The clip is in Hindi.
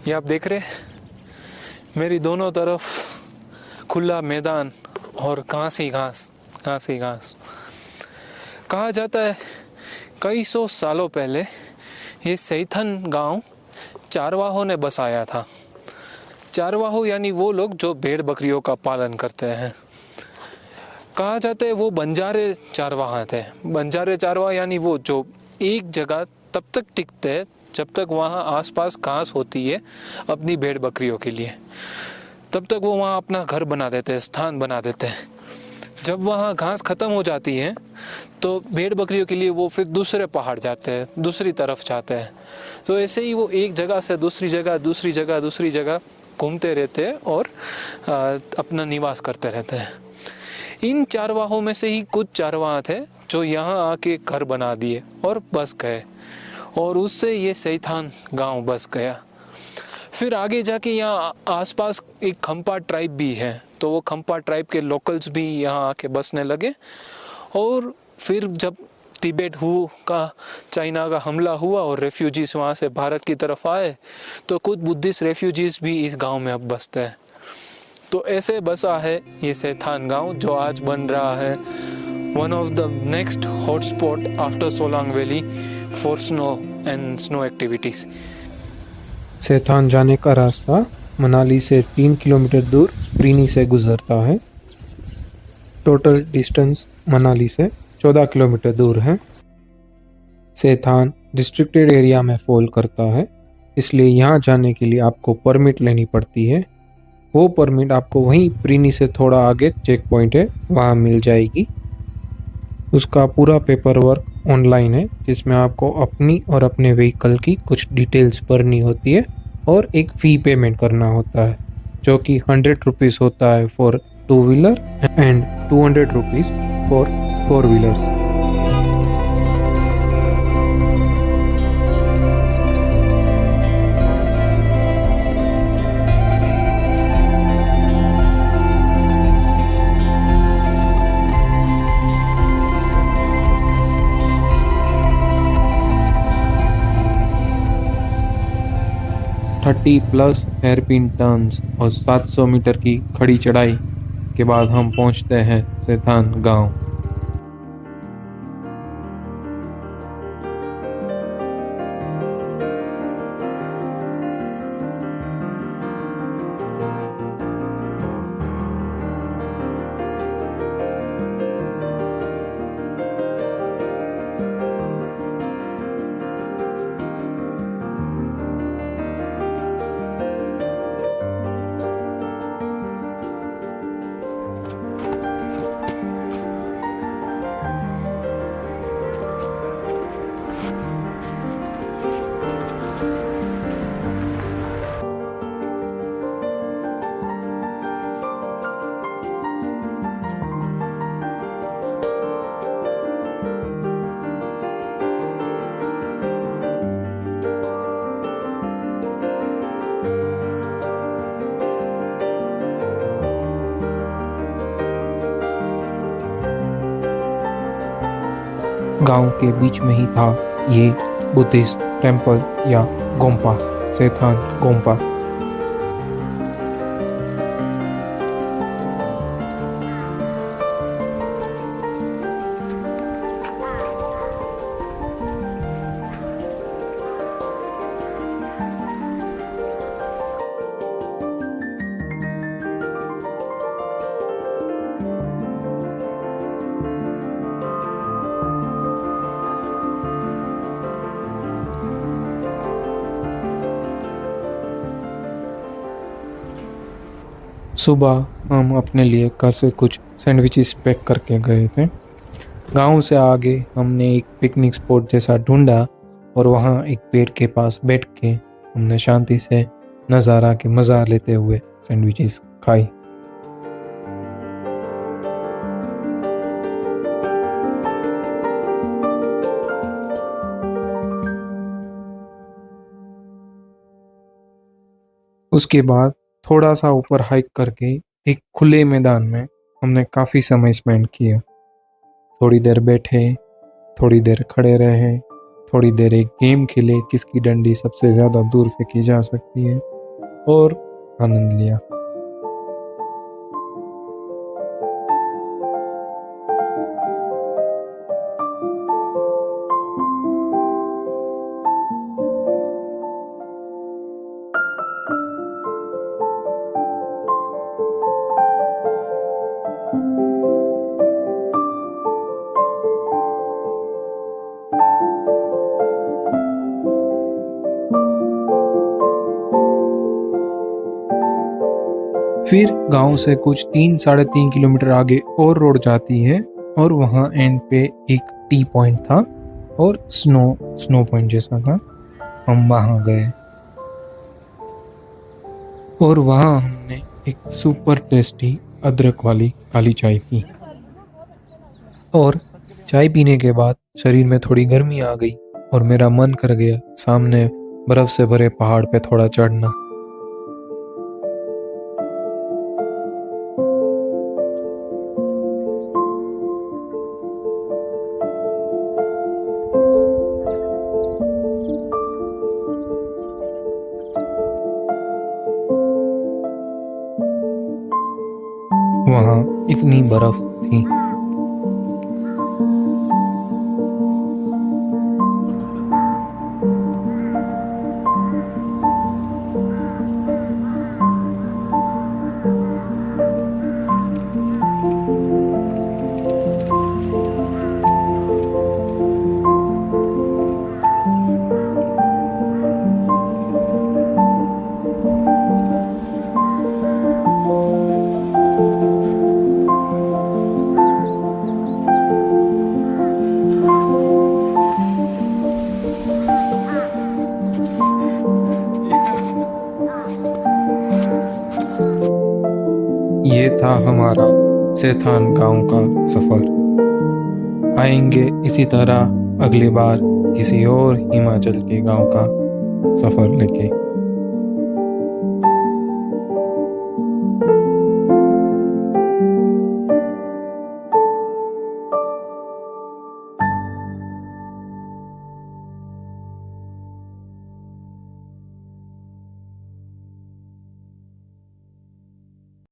ये आप देख रहे मेरी दोनों तरफ खुला मैदान और घास ही घास, घास ही घास। कहा जाता है कई सौ सालों पहले ये सैथन गांव चारवाहों ने बसाया था। चारवाहो यानी वो लोग जो भेड़ बकरियों का पालन करते हैं। कहा जाता है वो बंजारे चारवाहा थे। बंजारे चारवाहा यानी वो जो एक जगह तब तक टिकते हैं जब तक वहाँ आसपास घास होती है अपनी भेड़ बकरियों के लिए, तब तक वो वहाँ अपना घर बना देते हैं, स्थान बना देते हैं। जब वहाँ घास ख़त्म हो जाती है तो भेड़ बकरियों के लिए वो फिर दूसरे पहाड़ जाते हैं, दूसरी तरफ जाते हैं। तो ऐसे ही वो एक जगह से दूसरी जगह, दूसरी जगह, दूसरी जगह घूमते रहते हैं और अपना निवास करते रहते हैं। इन चारवाहों में से ही कुछ चारवाह थे जो यहाँ आके घर बना दिए और बस गए, और उससे ये सैथान गांव बस गया। फिर आगे जाके यहाँ आसपास एक खम्पा ट्राइब भी है, तो वो खम्पा ट्राइब के लोकल्स भी यहाँ आके बसने लगे। और फिर जब तिब्बत का चाइना का हमला हुआ और रेफ्यूजीज वहाँ से भारत की तरफ आए, तो कुछ बुद्धिस्ट रेफ्यूजीज भी इस गांव में अब बसते हैं। तो ऐसे बसा है ये सैथान गांव, जो आज बन रहा है one of the next hotspot after Solang valley for snow and snow activities. Sethan जाने का रास्ता मनाली से 3 किलोमीटर दूर प्रीनी से गुजरता है। टोटल डिस्टेंस मनाली से 14 किलोमीटर दूर है। सैथान रिस्ट्रिक्टेड एरिया में फॉल करता है, इसलिए यहाँ जाने के लिए आपको परमिट लेनी पड़ती है। वो परमिट आपको वहीं प्रीनी से थोड़ा आगे चेक पॉइंट है वहाँ मिल जाएगी। उसका पूरा पेपर वर्क ऑनलाइन है, जिसमें आपको अपनी और अपने व्हीकल की कुछ डिटेल्स भरनी होती है और एक फ़ी पेमेंट करना होता है, जो कि 100 रुपीज़ होता है for 2 wheeler and 200 rupees for 4 wheelers. +30 hairpin turns और 700 मीटर की खड़ी चढ़ाई के बाद हम पहुंचते हैं सैथान गांव। गांव के बीच में ही था ये बुद्धिस्ट टेम्पल या गोम्पा, सैथान गोम्पा। सुबह हम अपने लिए घर से कुछ सैंडविचेस पैक करके गए थे। गांव से आगे हमने एक पिकनिक स्पॉट जैसा ढूंढा और वहाँ एक पेड़ के पास बैठ के हमने शांति से नज़ारा के मज़ा लेते हुए सैंडविचेस खाई। उसके बाद थोड़ा सा ऊपर हाइक करके एक खुले मैदान में हमने काफ़ी समय स्पेंड किया। थोड़ी देर बैठे, थोड़ी देर खड़े रहे, थोड़ी देर एक गेम खेले, किसकी डंडी सबसे ज़्यादा दूर फेंकी जा सकती है। और आनंद लिया। फिर गांव से कुछ 3-3.5 किलोमीटर आगे और रोड जाती है और वहाँ एंड पे एक टी पॉइंट था और स्नो पॉइंट जैसा था। हम वहाँ गए और वहाँ हमने एक सुपर टेस्टी अदरक वाली काली चाय पी और चाय पीने के बाद शरीर में थोड़ी गर्मी आ गई और मेरा मन कर गया सामने बर्फ से भरे पहाड़ पे थोड़ा चढ़ना। वहाँ इतनी बर्फ थी। ये था हमारा सेथान गांव का सफर। आएंगे इसी तरह अगली बार किसी और हिमाचल के गांव का सफर लेके।